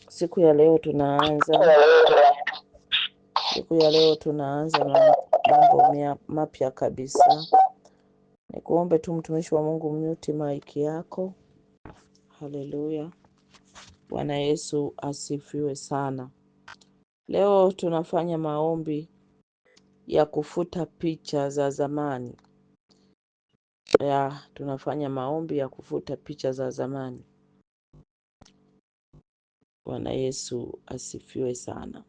Siku ya leo tunaanza mambo mapya kabisa. Nikuombe tu mtumishi wa Mungu, mute mic yako. Haleluya. Bwana Yesu asifiwe sana. Leo tunafanya maombi ya kufuta picha za zamani. Tunafanya maombi ya kufuta picha za zamani. Bwana Yesu asifiwe sana.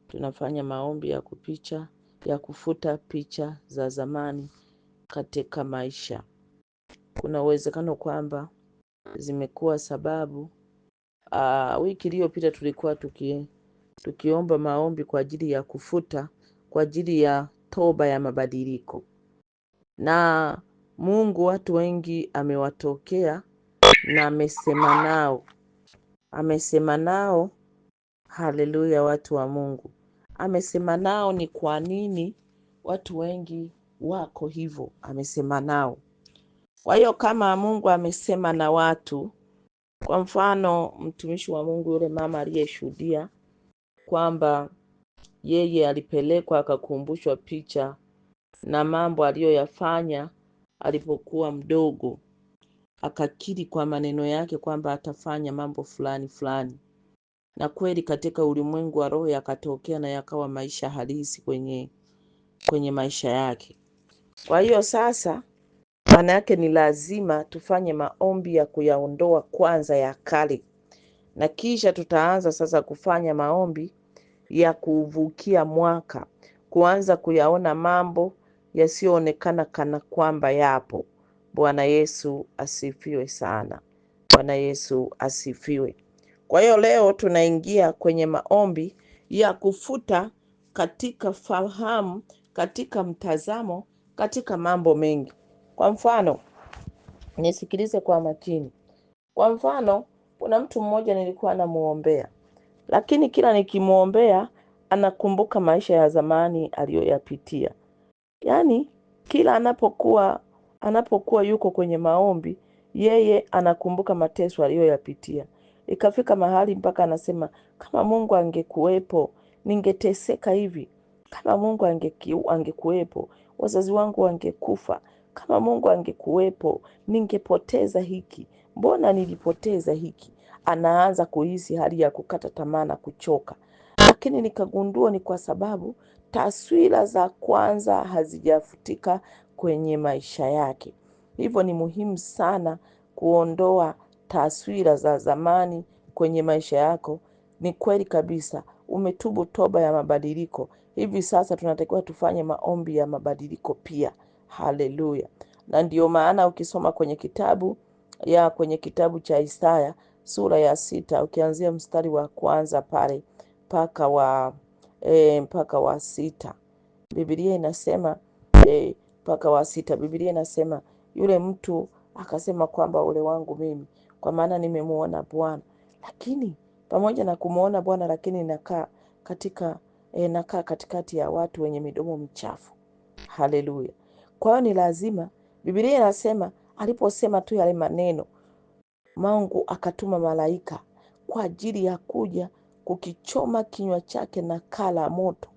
Tunafanya maombi ya kufuta picha za zamani katika maisha. Kuna uwezekano kwamba zimekuwa sababu. Wiki iliyopita tulikuwa tukiomba maombi kwa ajili ya kufuta, kwa ajili ya toba ya mabadiliko. Na Mungu watu wengi amewatokea na amesema nao. Haleluya, watu wa Mungu. Amesema nao. Ni kwa nini watu wengi wako hivyo? Amesema nao. Kwa hiyo kama Mungu amesema na watu, kwa mfano mtumishi wa Mungu yule mama aliyeshuhudia kwamba yeye alipelekwa akakumbushwa picha na mambo aliyoyafanya alipokuwa mdogo, akakiri kwa maneno yake kwamba atafanya mambo fulani fulani, na kweli katika ulimwengu wa roho yakatokea na yakawa maisha halisi kwenye maisha yake. Kwa hiyo sasa maana yake ni lazima tufanye maombi ya kuyaondoa kwanza ya kale, na kisha tutaanza sasa kufanya maombi ya kuvukia mwaka, kuanza kuyaona mambo yasiyoonekana kana kwamba yapo. Bwana Yesu asifiwe sana. Bwana Yesu asifiwe. Kwa hiyo leo tunaingia kwenye maombi ya kufuta katika fahamu, katika mtazamo, katika mambo mengi. Kwa mfano, nisikilize kwa makini. Kwa mfano, kuna mtu mmoja nilikuwa namuombea, lakini kila nikimuombea anakumbuka maisha ya zamani aliyoyapitia. Yaani kila anapokuwa yuko kwenye maombi, yeye anakumbuka mateso aliyoyapitia. Ikafika mahali mpaka anasema, kama Mungu angekuwepo ningeteseka hivi. Kama Mungu angekuwepo wazazi wangu wangekufa. Kama Mungu angekuwepo ningepoteza hiki. Mbona nilipoteza hiki? Anaanza kuhisi hali ya kukata tamaa na kuchoka. Lakini nikagundua ni kwa sababu taswira za kwanza hazijafutika kwenye maisha yake. Hivyo ni muhimu sana kuondoa taswira za zamani kwenye maisha yako. Ni kweli kabisa, umetubu toba ya mabadiliko. Hivi sasa tunatakiwa tufanye maombi ya mabadiliko pia. Haleluya. Na ndio maana ukisoma kwenye kitabu cha Isaya sura ya 6, ukianzia mstari wa kwanza pale mpaka wa 6, Biblia inasema mpaka wa 6, Biblia inasema yule mtu akasema kwamba ole wangu mimi, kwa maana nimemuona Bwana. Lakini pamoja na kumuona Bwana, lakini nakaa katikati ya watu wenye midomo michafu. Haleluya. Kwa hiyo ni lazima, Biblia inasema aliposema tu yale maneno, Mungu akatuma malaika kwa ajili ya kuja kukichoma kinywa chake na kaa la moto.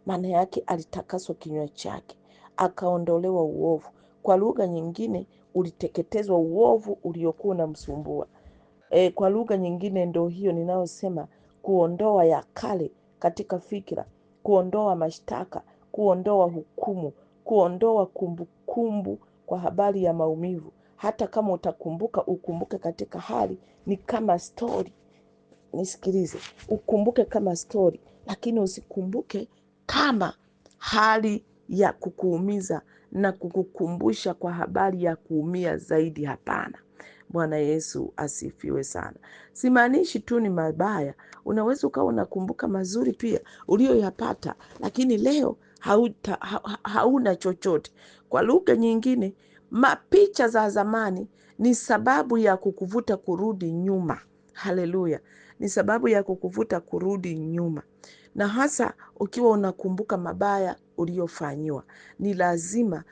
Maana yake alitakaswa kinywa chake, akaondolewa uovu. Kwa lugha nyingine, uliteketezwa uovu uliokuwa unamsumbua. Kwa lugha nyingine ndio hiyo ninayosema, kuondoa ya kale katika fikira, kuondoa mashtaka, kuondoa hukumu, kuondoa kumbukumbu kwa habari ya maumivu. Hata kama utakumbuka, ukumbuke katika hali ni kama story. Nisikilize, ukumbuke kama story, lakini usikumbuke kama hali ya kukuumiza na kukukumbusha kwa habari ya kuumia zaidi. Hapana. Bwana Yesu asifiwe sana. Simaanishi tu ni mabaya, unaweza ukawa unakumbuka mazuri pia uliyoyapata, lakini leo hauna chochote. Kwa lugha nyingine, mapicha za zamani ni sababu ya kukuvuta kurudi nyuma. Haleluya. Ni sababu ya kukuvuta kurudi nyuma. Na hasa ukiwa unakumbuka mabaya uliyofanyiwa, ni lazima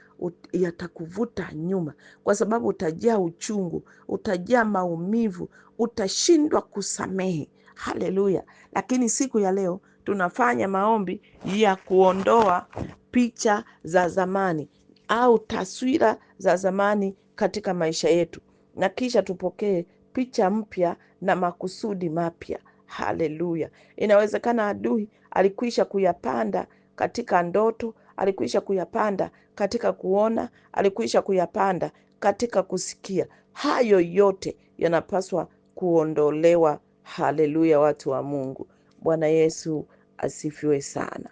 yatakuvuta nyuma, kwa sababu utajaa uchungu, utajaa maumivu, utashindwa kusamehe. Haleluya. Lakini siku ya leo tunafanya maombi ya kuondoa picha za zamani au taswira za zamani katika maisha yetu, na kisha tupokee picha mpya na makusudi mapya. Haleluya. Inawezekana adui alikwisha kuyapanda katika ndoto, alikwisha kuyapanda katika kuona, alikwisha kuyapanda katika kusikia. Hayo yote yanapaswa kuondolewa. Haleluya, watu wa Mungu. Bwana Yesu asifiwe sana.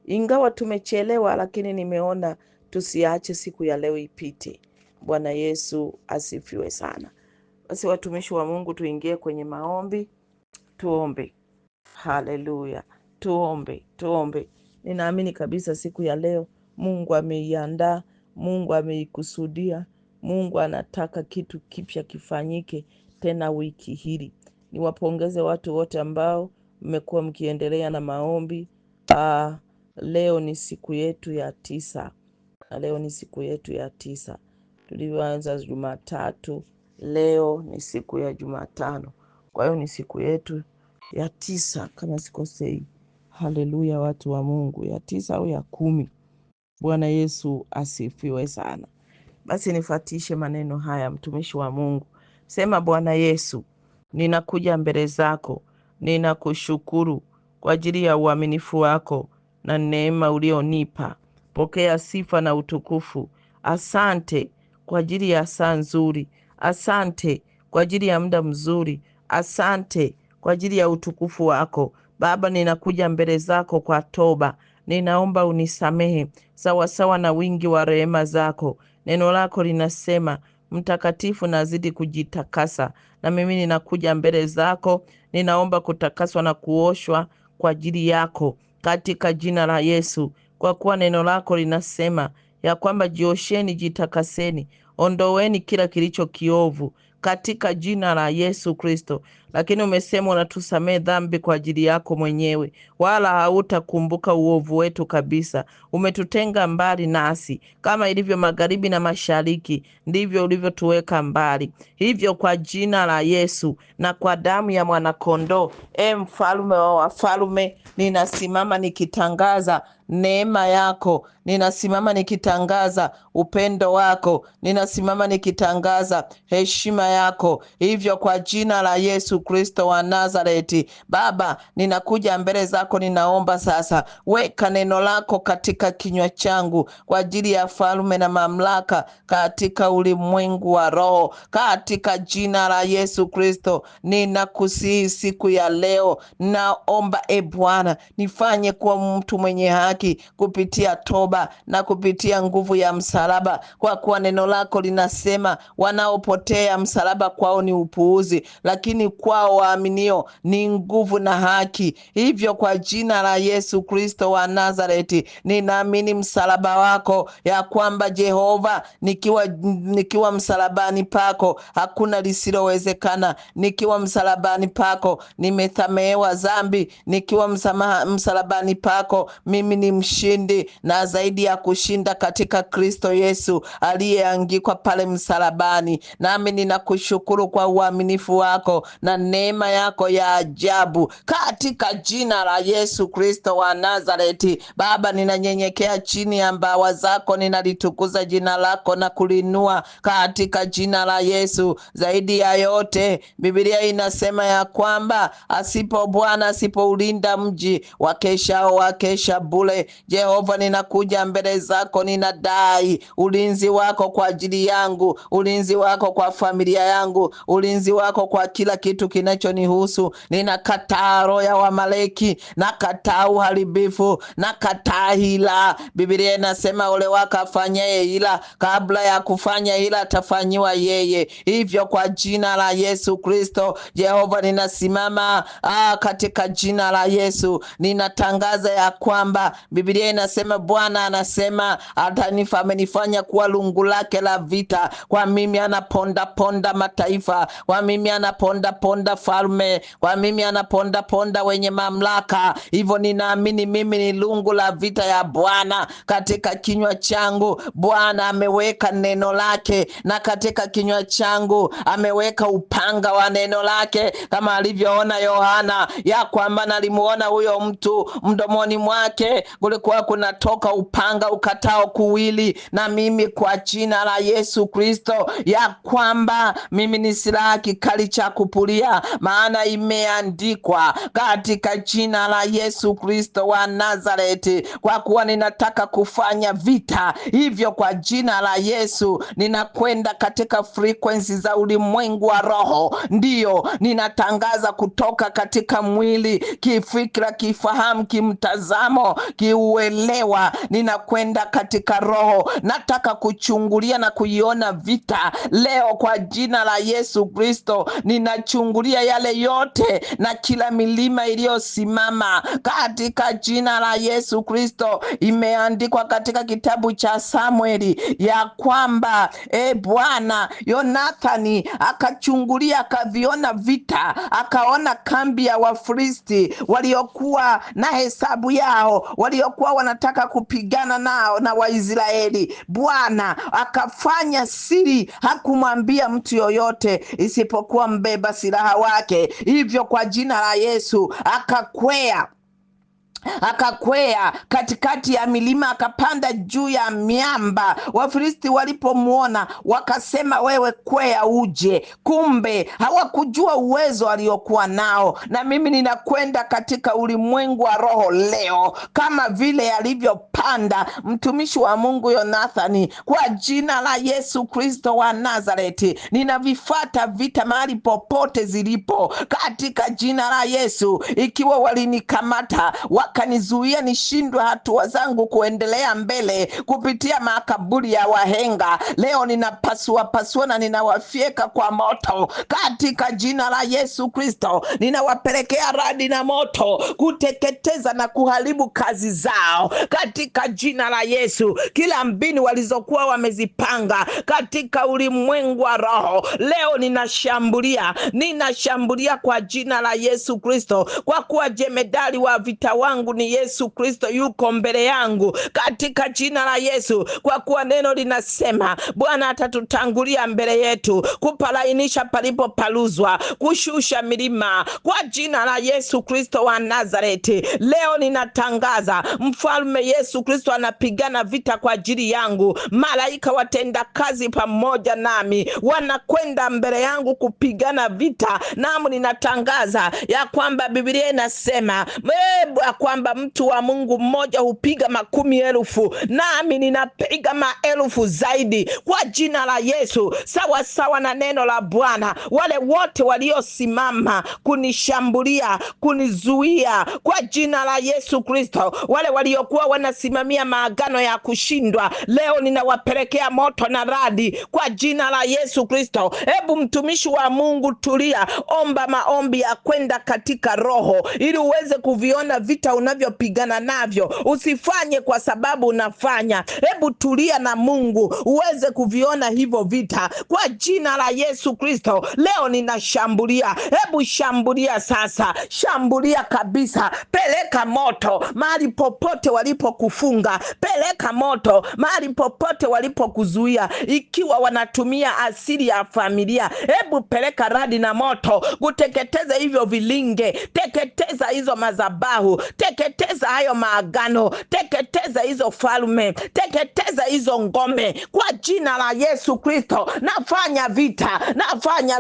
Ingawa tumechelewa, lakini nimeona tusiache siku ya leo ipite. Bwana Yesu asifiwe sana. Basi watumishi wa Mungu, tuingie kwenye maombi. Tuombe. Haleluya. Tuombe. Ninaamini kabisa siku ya leo Mungu ameiandaa, Mungu ameikusudia, Mungu anataka kitu kipya kifanyike tena wiki hili. Niwapongeze watu wote ambao mmekuwa mkiendelea na maombi. Leo ni siku yetu ya 9. Leo ni siku yetu ya 9. Tulianza Jumatatu, leo ni siku ya Jumatano. Kwa hiyo ni siku yetu ya 9 kama sikosei. Haleluya, watu wa Mungu, ya 9 au ya 10. Bwana Yesu asifiwe sana. Basi nifuatishe maneno haya, mtumishi wa Mungu. Sema: Bwana Yesu, ninakuja mbele zako, ninakushukuru kwa ajili ya uaminifu wako na neema ulionipa. Pokea sifa na utukufu. Asante kwa ajili ya saa nzuri. Asante kwa ajili ya muda mzuri. Asante kwa ajili ya utukufu wako. Baba, ninakuja mbele zako kwa toba. Ninaomba unisamehe sawasawa na wingi wa rehema zako. Neno lako linasema mtakatifu na azidi kujitakasa. Na mimi ninakuja mbele zako, ninaomba kutakaswa na kuoshwa kwa ajili yako katika jina la Yesu. Kwa kuwa neno lako linasema ya kwamba jiosheni, jitakaseni, ondoweni kila kilicho kiovu katika jina la Yesu Kristo. Lakini umesema unatusamehe dhambi kwa ajili yako mwenyewe, wala hautakumbuka uovu wetu kabisa. Umetutenga mbali nasi, kama ilivyo magharibi na mashariki, ndivyo ulivyotuweka mbali. Hivyo kwa jina la Yesu na kwa damu ya mwanakondoo, mfalme wa wafalme, ninasimama nikitangaza neema yako, ninasimama nikitangaza upendo wako, ninasimama nikitangaza heshima yako. Hivyo kwa jina la Yesu Kristo wa Nazareti, Baba, ninakuja mbele zako, ninaomba sasa, weka neno lako katika kinywa changu kwa ajili ya falme na mamlaka katika ulimwengu wa roho, katika jina la Yesu Kristo. Ninakusihi siku ya leo, naomba Bwana, nifanye kuwa mtu mwenye haki kupitia toba na kupitia nguvu ya msalaba, kwa kuwa neno lako linasema wanaopotea msalaba kwao ni upuuzi, lakini kwao waaminio ni nguvu na haki. Hivyo kwa jina la Yesu Kristo wa Nazareti, ninaamini msalaba wako, ya kwamba Jehova, nikiwa msalabani pako hakuna lisilowezekana. Nikiwa msalabani pako nimesamehewa dhambi. Nikiwa msalabani pako mimi ni mshindi, na zaidi ya kushinda katika Kristo Yesu aliyeangikwa pale msalabani. Nami ninakushukuru kwa uaminifu wako na neema yako ya ajabu katika jina la Yesu Kristo wa Nazareti. Baba, ninanyenyekea chini ya mbawa zako, ninalitukuza jina lako na kulinua katika jina la Yesu. Zaidi ya yote, Biblia inasema ya kwamba Bwana asipoulinda mji, wakesha bure. Jehova, ninakuja mbele zako, ninadai ulinzi wako kwa ajili yangu, ulinzi wako kwa familia yangu, ulinzi wako kwa kila kitu kinachonihusu. Ninakataa roho ya Wamaleki, nakataa uharibifu, nakataa hila. Biblia inasema ole wake afanyaye hila, kabla ya kufanya hila atafanyiwa yeye. Hivyo kwa jina la Yesu Kristo, Jehova, ninasimama katika jina la Yesu. Ninatangaza ya kwamba Biblia inasema Bwana anasema amenifanya kuwa lungu lake la vita. Kwa mimi anaponda ponda mataifa, kwa mimi anaponda ponda falme, kwa mimi anaponda ponda wenye mamlaka. Hivyo ninaamini mimi ni lungu la vita ya Bwana. Katika kinywa changu Bwana ameweka neno lake, na katika kinywa changu ameweka upanga wa neno lake, kama alivyoona Yohana ya kwamba nalimuona huyo mtu mdomoni mwake kulikuwa kunatoka upanga ukatao kuwili. Na mimi kwa jina la Yesu Kristo ya kwamba mimi ni silaha kikali cha kupulia, maana imeandikwa katika jina la Yesu Kristo wa Nazareti. Kwa kuwa ninataka kufanya vita hivyo kwa jina la Yesu, ninakwenda katika frequency za ulimwengu wa roho. Ndiyo ninatangaza kutoka katika mwili, kifikra, kifahamu, kimtazamo, kiuelewa, ninakwenda katika roho. Nataka kuchungulia na kuiona vita leo kwa jina la Yesu Kristo. Ninachungulia yale yote na kila milima iliyosimama katika jina la Yesu Kristo. Imeandikwa katika kitabu cha Samueli ya kwamba Bwana Yonathani akachungulia akaviona vita, akaona kambi ya Wafilisti waliokuwa na hesabu yao, waliokuwa wanataka kupigana nao na Waisraeli. Bwana akafanya siri, hakumwambia mtu yoyote isipokuwa mbeba silaha wake. Hivyo kwa jina la Yesu akakwea katikati ya milima, akapanda juu ya miamba. Wafilisti walipomuona wakasema, wewe kwea uje. Kumbe hawakujua uwezo aliokuwa nao. Na mimi ninakwenda katika ulimwengu wa roho leo kama vile alivyopanda mtumishi wa Mungu Yonathani. Kwa jina la Yesu Kristo wa Nazareti, ninavifata vita mahali popote zilipo katika jina la Yesu. Ikiwa walinikamata wakanizuia nishindwe hatua zangu kuendelea mbele kupitia makaburi ya wahenga, leo ninapasua na ninawafyeka kwa moto katika jina la Yesu Kristo. Ninawapelekea radi na moto kuteketeza na kuharibu kazi zao katika jina la Yesu. Kila mbinu walizokuwa wamezipanga katika ulimwengu wa roho, leo ninashambulia kwa jina la Yesu Kristo, kwa kuwa jemedali wa vita wangu ni Yesu Kristo, yuko mbele yangu katika jina la Yesu. Kwa kuwa neno linasema Bwana atatutangulia mbele yetu, kupalainisha palipo paluzwa, kushusha milima kwa jina la Yesu Kristo wa Nazareti. Leo ninatangaza mfalme Yesu Kristo anapigana vita kwa ajili yangu. Malaika watenda kazi pamoja nami wanakwenda mbele yangu kupigana vita. Namu ninatangaza ya kwamba Biblia inasema kwamba mtu wa Mungu mmoja hupiga 10,000, nami ninapiga 1000 zaidi kwa jina la Yesu, sawa sawa na neno la Bwana. Wale wote waliosimama kunishambulia, kunizuia kwa jina la Yesu Kristo, wale waliokuwa wanasimamia maagano ya kushindwa, leo ninawapelekea moto na radi kwa jina la Yesu Kristo. Hebu mtumishi wa Mungu tulia, omba maombi ya kwenda katika roho ili uweze kuviona vita unavyopigana navyo. Usifanye kwa sababu unafanya. Hebu tulia na Mungu uweze kuviona hivyo vita kwa jina la Yesu Kristo. Leo ninashambulia. Hebu shambulia sasa, shambulia kabisa. Peleka moto mahali popote walipokufunga, peleka moto mahali popote walipokuzuia. Ikiwa wanatumia asili ya familia, hebu peleka radi na moto kuteketeza hivyo vilinge, teketeza hizo mazabahu, teketeza hayo maagano, teketeza hizo falme, teketeza hizo ngome kwa jina la Yesu Kristo. Nafanya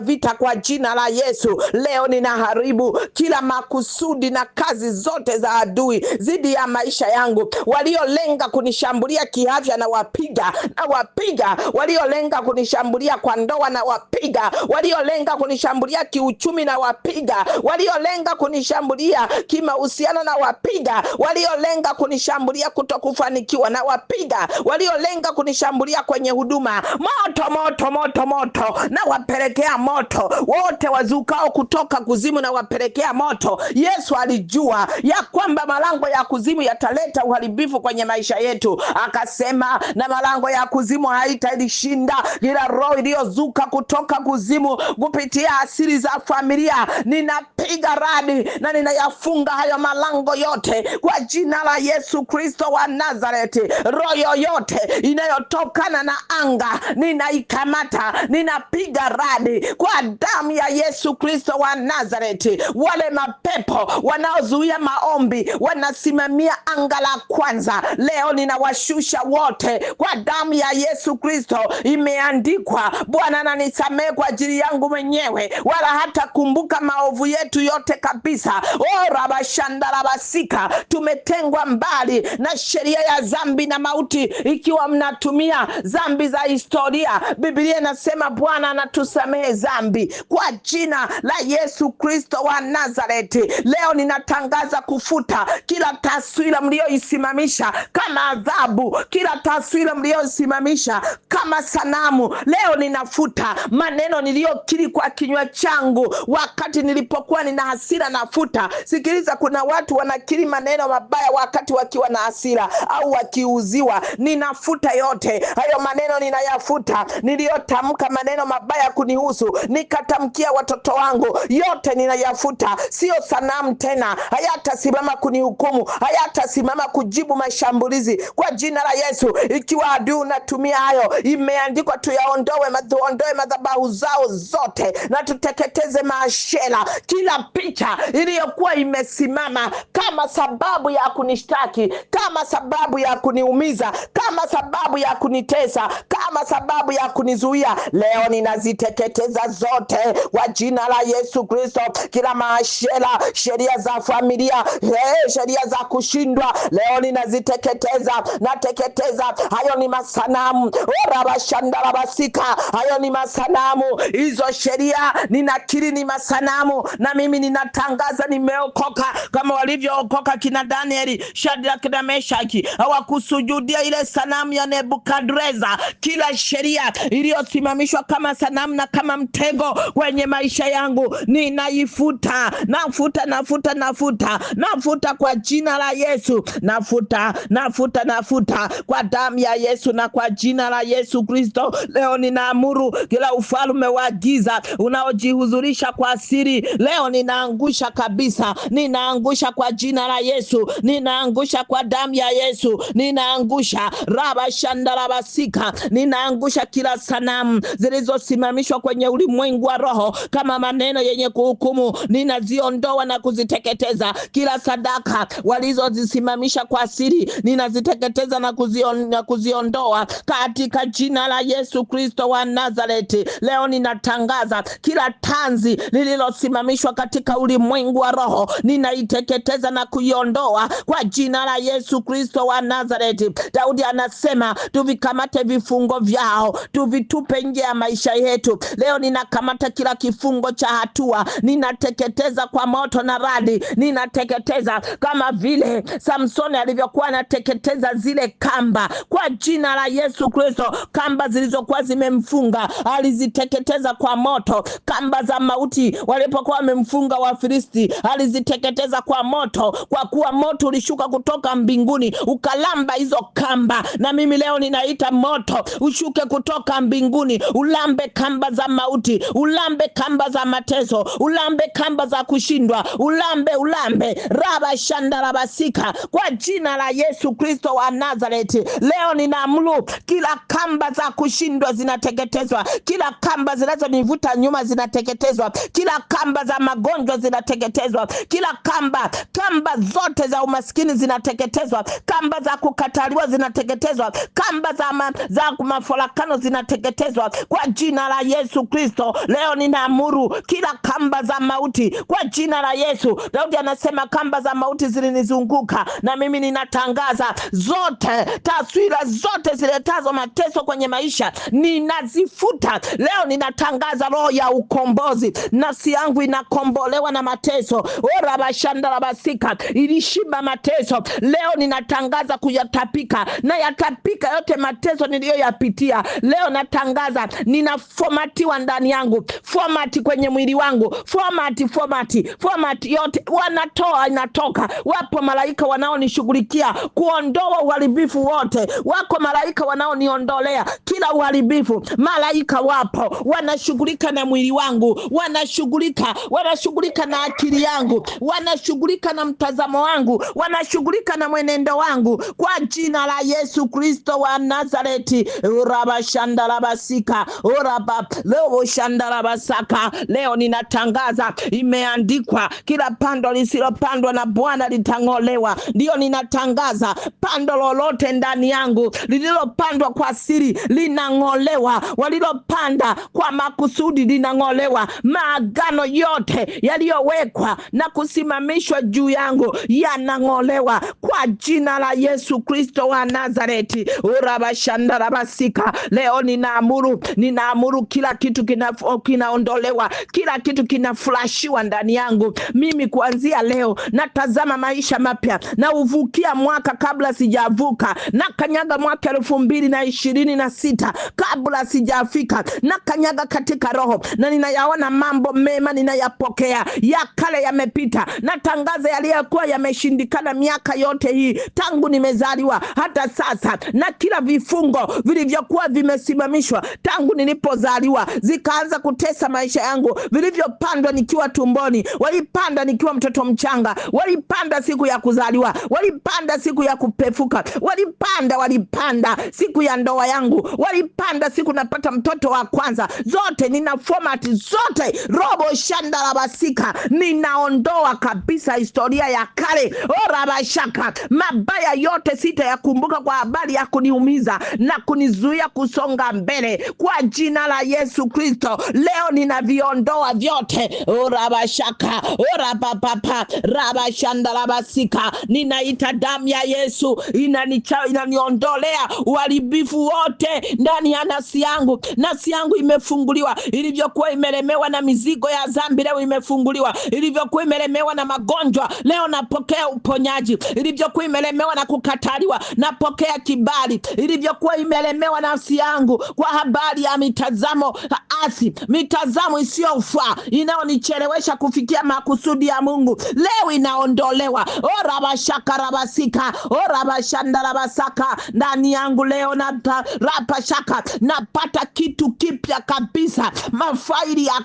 vita kwa jina la Yesu. Leo ninaharibu kila makusudi na kazi zote za adui zidi ya maisha yangu. Waliolenga kunishambulia kiafya na wapiga, waliolenga kunishambulia kwa ndoa na wapiga, waliolenga kunishambulia kiuchumi na wapiga, waliolenga kunishambulia kimahusiano na wapiga. wapiga waliolenga kunishambulia kutokufanikiwa, na wapiga waliolenga kunishambulia kwenye huduma. Moto moto moto moto, na wapelekea moto wote wazukao kutoka kuzimu, na wapelekea moto. Yesu alijua ya kwamba malango ya kuzimu yataleta uharibifu kwenye maisha yetu, akasema na malango ya kuzimu haitalishinda. Kila roho iliyozuka kutoka kuzimu kupitia asili za familia, ninapiga radi na ninayafunga hayo malango yote kwa jina la Yesu Kristo wa Nazareti. Roho yoyote inayotokana na anga ninaikamata, ninapiga radi kwa damu ya Yesu Kristo wa Nazareti. Wale mapepo wanaozuia maombi, wanasimamia anga la kwanza, leo ninawashusha wote kwa damu ya Yesu Kristo. Imeandikwa, Bwana ananisamehe kwa ajili yangu mwenyewe, wala hata kumbuka maovu yetu yote kabisa. Rabashandarabasika, tumetengwa mbali na sheria ya dhambi na mauti. Ikiwa mnatumia dhambi za historia, Biblia inasema Bwana anatusamehe dhambi kwa jina la Yesu Kristo wa Nazareti. Leo ninatangaza kufuta kila taswira mlioisimamisha kama adhabu, kila taswira mlioisimamisha kama sanamu. Leo ninafuta maneno niliyokiri kwa kinywa changu wakati nilipokuwa nina hasira, nafuta. Sikiliza, kuna watu wanakiri maneno mabaya wakati wakiwa na hasira au wakiuziwa. Ninafuta yote hayo maneno, ninayafuta. Niliyotamka maneno mabaya kunihusu, nikatamkia watoto wangu, yote ninayafuta. Sio sanamu tena, hayatasimama kunihukumu, hayatasimama kujibu mashambulizi kwa jina la Yesu. Ikiwa adui unatumia hayo, imeandikwa tuyaondoe, madhabahu zao zote, na tuteketeze maashela. Kila picha iliyokuwa imesimama kama sababu ya kunishtaki, kama sababu ya kuniumiza, kama sababu ya kunitesa, kama sababu ya kunizuia, leo ninaziteketeza zote kwa jina la Yesu Kristo. Kila maashela, sheria za familia, sheria za kushindwa, leo ninaziteketeza. Nateketeza, hayo ni masanamu. Rabashandarabasika, hayo ni masanamu. Hizo sheria ninakiri ni masanamu, na mimi ninatangaza nimeokoka kama walivyookoka kina Danieli, Shadraka na Meshaki. Hawakusujudia ile sanamu ya Nebukadreza. Kila sheria iliyosimamishwa kama sanamu na kama mtego kwenye maisha yangu ninaifuta. Nafuta kwa jina la Yesu. Nafuta kwa damu ya Yesu na kwa jina la Yesu Kristo. Leo ninaamuru kila ufalme wa giza unaojihuzurisha kwa siri, leo ninaangusha kabisa. Ninaangusha kwa jina la Yesu, ninaangusha kwa damu ya Yesu, ninaangusha. Rabashandarabasika, ninaangusha kila sanamu zilizosimamishwa kwenye ulimwengu wa roho kama maneno yenye kuhukumu, ninaziondoa na kuziteketeza. Kila sadaka walizozisimamisha kwa siri, ninaziteketeza na kuziondoa katika jina la Yesu Kristo wa Nazareti. Leo ninatangaza kila tanzi lililosimamishwa katika ulimwengu wa roho, ninaiteketeza na kuiondoa kwa jina la Yesu Kristo wa Nazareti. Daudi anasema tuvikamate vifungo vyao, tuvitupe nje ya maisha yetu. Leo ninakamata kila kifungo cha hatua, ninateketeza kwa moto na radi. Ninateketeza kama vile Samsoni alivyokuwa anateketeza zile kamba kwa jina la Yesu Kristo. Kamba zilizokuwa zimemfunga aliziteketeza kwa moto. Kamba za mauti walipokuwa wamemfunga Wafilisti aliziteketeza kwa moto, kwa kuwa moto ulishuka kutoka mbinguni ukalamba hizo kamba. Na mimi leo ninaita moto ushuke kutoka mbinguni, ulambe kamba za mauti, ulambe kamba za mateso, ulambe kamba za kushindwa, ulambe Rabashandarabasika kwa jina la Yesu Kristo wa Nazareti. Leo ninaamuru kila kamba za kushindwa zinateketezwa, kila kamba zinazonivuta nyuma zinateketezwa, kila kamba za magonjwa zinateketezwa, kila kamba zote za umaskini zinateketezwa, kamba za kukataliwa zinateketezwa, kamba za mafarakano zinateketezwa kwa jina la Yesu Kristo. Leo ninaamuru kila kamba za mauti kwa jina la Yesu. Daudi anasema kamba za mauti zilinizunguka, na mimi ninatangaza zote, taswira zote ziletazo mateso kwenye maisha ninazifuta. Leo ninatangaza roho ya ukombozi. Nafsi yangu inakombolewa ilikombolewa na mateso. Orabashandarabasika, ilishiba mateso. Leo ninatangaza kuyatapika, na yatapika yote mateso niliyoyapitia. Leo natangaza ninafomatiwa ndani yangu, formati kwenye mwili wangu, formati yote wanatoa, inatoka. Wapo malaika wanaonishughulikia kuondoa uharibifu wote. Wako malaika wanaoniondolea kila uharibifu. Malaika wapo wanashughulika na mwili wangu, wanashughulika na akili yangu, wanashughulika na mtazamo wangu, wanashughulika na mwenendo wangu, kwa jina la Yesu Kristo wa Nazareti. Urabashandarabasika, urabashandarabasaka. Leo ninatangaza, imeandikwa, kila pando lisilopandwa na Bwana litang'olewa. Ndio ninatangaza, pando lolote ndani yangu lililopandwa kwa siri linang'olewa, walilopanda kwa makusudi linang'olewa. Maagano yote yaliyowekwa na kusimamishwa juu yangu yanang'olewa kwa jina la Yesu Kristo wa Nazareti. Urabashandarabasika. Leo ninaamuru kila kitu kinaondolewa, kila kitu kinaflashiwa ndani yangu. Mimi kuanzia leo natazama maisha mapya, na uvukia mwaka kabla sijavuka, na kanyaga mwaka 2026 kabla sijafika, na kanyaga katika roho, na ninayaona mambo mema, ninayapokea. Ya kale yamepita, natangaza yaliyokuwa yameshindikana miaka yote hii tangu nimezaliwa hata sasa, na kila vifungo vilivyokuwa vimesimamishwa tangu nilipozaliwa zikaanza kutesa maisha yangu, vilivyopandwa nikiwa tumboni. Walipanda nikiwa mtoto mchanga, walipanda siku ya kuzaliwa, walipanda siku ya kupefuka, walipanda siku ya ndoa yangu, walipanda siku napata mtoto wa kwanza. Zote nina format zote. Robo shandarabasika, ninaondoa kabisa historia ya kale. Orabashaka, mabaya yote sitayakumbuka kwa habari ya kuniumiza na kunizuia kusonga mbele kwa jina la Yesu Kristo. Leo ninaviondoa vyote. Orabashaka, orabababa, rabashandarabasika. Ninaita damu ya Yesu inaniondolea uharibifu wote ndani ya nafsi yangu. Nafsi yangu imefunguliwa. Ilivyokuwa imelemewa na mizigo ya dhambi, leo imefunguliwa. Ilivyokuwa imelemewa na magonjwa, leo napokea uponyaji. Ilivyokuwa imelemewa na kukataliwa, napokea kibali. Ilivyokuwa imelemewa nafsi yangu kwa habari ya mitazamo isiyofaa inayonichelewesha kufikia makusudi ya Mungu, leo inaondolewa. Orabashakarabasika, orabashandarabasaka. Ndani yangu leo rapashaka, napata kitu kipya kabisa. Mafaili ya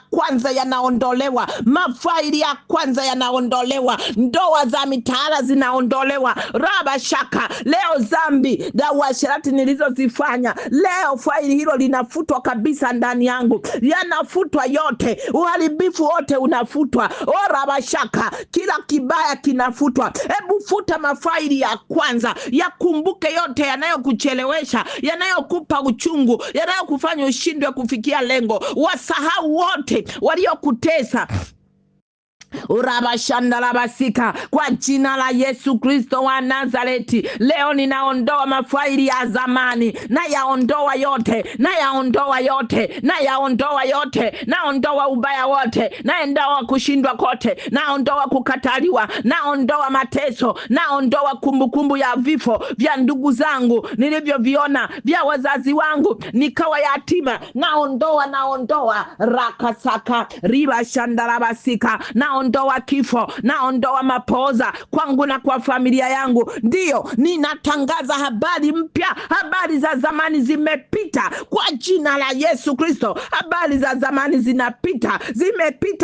kwanza yanaondolewa, ndoa za mitaala zinaondolewa. Rabashaka, leo dhambi za uasherati nilizozifanya, leo faili hilo linafutwa kabisa ndani yangu, yanafutwa yote. Uharibifu wote unafutwa. Orabashaka, kila kibaya kinafutwa. Hebu futa mafaili ya kwanza, yakumbuke yote yanayokuchelewesha, yanayokupa uchungu, yanayokufanya ushindwe kufikia lengo. Wasahau wote waliokutesa. Urabashandarabasika, kwa jina la Yesu Kristo wa Nazareti. Leo ninaondoa mafaili ya zamani, nayaondoa yote, naondoa ubaya wote, naondoa kushindwa kote, naondoa kukataliwa, naondoa mateso, naondoa kumbukumbu ya vifo vya ndugu zangu nilivyoviona, vya wazazi wangu nikawa yatima. Naondoa rakasaka, ribashandarabasika. Naondoa kifo, naondoa mapoza kwangu na kwa familia yangu. Ndio ninatangaza habari mpya. Habari za zamani zimepita kwa jina la Yesu Kristo. Habari za zamani zimepita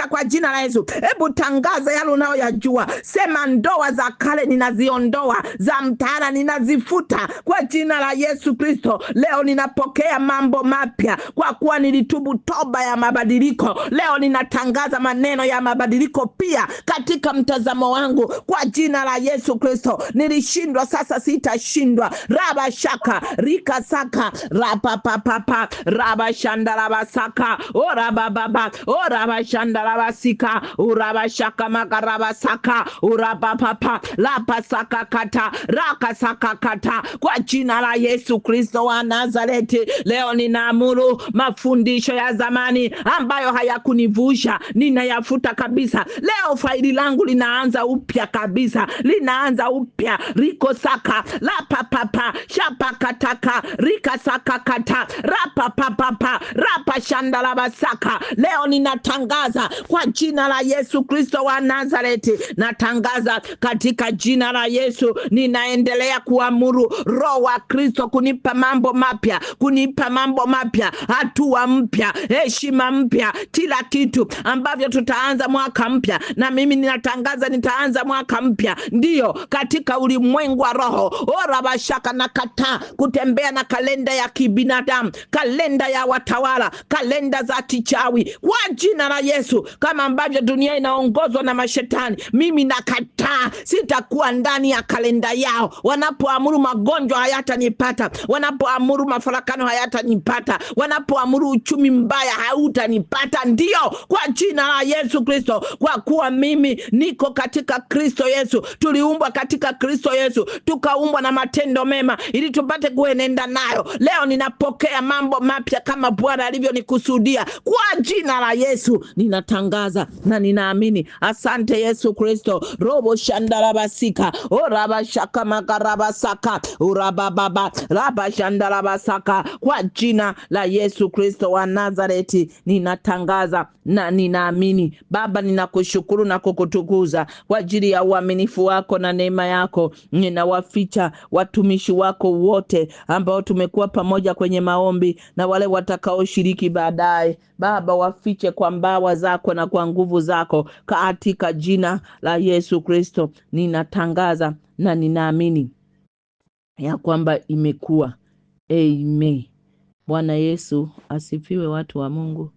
kwa jina la Yesu. Hebu tangaza yale unayoyajua. Sema, ndoa za kale ninaziondoa, za mtaala ninazifuta kwa jina la Yesu Kristo. Leo ninapokea mambo mapya kwa kuwa nilitubu toba ya mabadiliko. Leo ninatangaza maneno ya mabadiliko pia katika mtazamo wangu kwa jina la Yesu Kristo. Nilishindwa, sasa sitashindwa. Rabashaka, rikasaka, rapapapapa, rabashandarabasaka, orabababa, orabashandarabasika, urabashaka makarabasaka, urabapapa, lapasaka kata, rakasaka kata, kwa jina la Yesu Kristo wa Nazareti. Leo ninaamuru mafundisho ya zamani ambayo hayakunivusha, ninayafuta kabisa. Leo faili langu linaanza upya kabisa, linaanza upya. Riko saka lapa papa shapa kataka rika saka kata rapa papa rapa shandala basaka. Leo ninatangaza kwa jina la Yesu Kristo wa Nazareti, natangaza katika jina la Yesu. Ninaendelea kuamuru Roho wa Kristo kunipa mambo mapya, kunipa mambo mapya, hatua mpya, heshima mpya, kila kitu ambavyo tutaanza mwaka mpya. Na mimi ninatangaza nitaanza mwaka mpya, ndio katika ulimwengu wa roho. Ora bashaka na kata kutembea na kalenda ya kibinadamu, kalenda ya watawala, kalenda za kichawi kwa jina la Yesu. Kama ambavyo dunia inaongozwa na mashetani, mimi nakataa, sitakuwa ndani ya kalenda yao. Wanapoamuru magonjwa hayatanipata, wanapoamuru mafarakano hayatanipata, wanapoamuru uchumi mbaya hautanipata, ndio kwa jina la Yesu Kristo. Kwa kuwa mimi niko katika Kristo Yesu, tuliumbwa katika Kristo Yesu, tukaumbwa na matendo mema ili tupate kuenenda nayo. Leo ninapokea mambo mapya kama Bwana alivyonikusudia kwa jina la Yesu. Ninatangaza na ninaamini. Asante Yesu Kristo. Robo shandalabasika oraba shaka makarabasaka urababa raba shandalabasaka kwa jina la Yesu Kristo wa Nazareti. Ninatangaza na ninaamini. Baba, ninakushukuru na kukutukuza kwa ajili ya uaminifu wako na neema yako. Ninawaficha watumishi wako wote ambao tumekuwa pamoja kwenye maombi na wale watakaoshiriki baadaye. Baba, wafiche kwa mbawa zako na kwa nguvu zako katika jina la Yesu Kristo. Ninatangaza na ninaamini ya kwamba imekuwa. Amen. Bwana Yesu asifiwe, watu wa Mungu.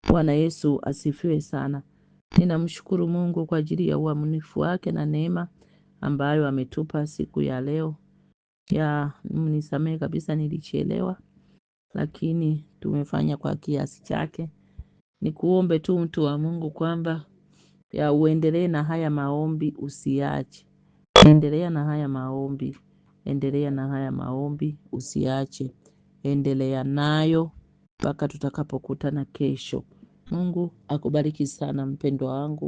Bwana Yesu asifiwe sana. Ninamshukuru Mungu kwa ajili ya uaminifu wake na neema ambayo ametupa siku ya leo. Mnisamehe kabisa nilichelewa, lakini tumefanya kwa kiasi chake. Nikuombe tu mtu wa Mungu kwamba uendelee na haya maombi, usiache. Endelea na haya maombi. Endelea na haya maombi, usiache. Endelea nayo mpaka tutakapokutana kesho. Mungu akubariki sana mpendwa wangu.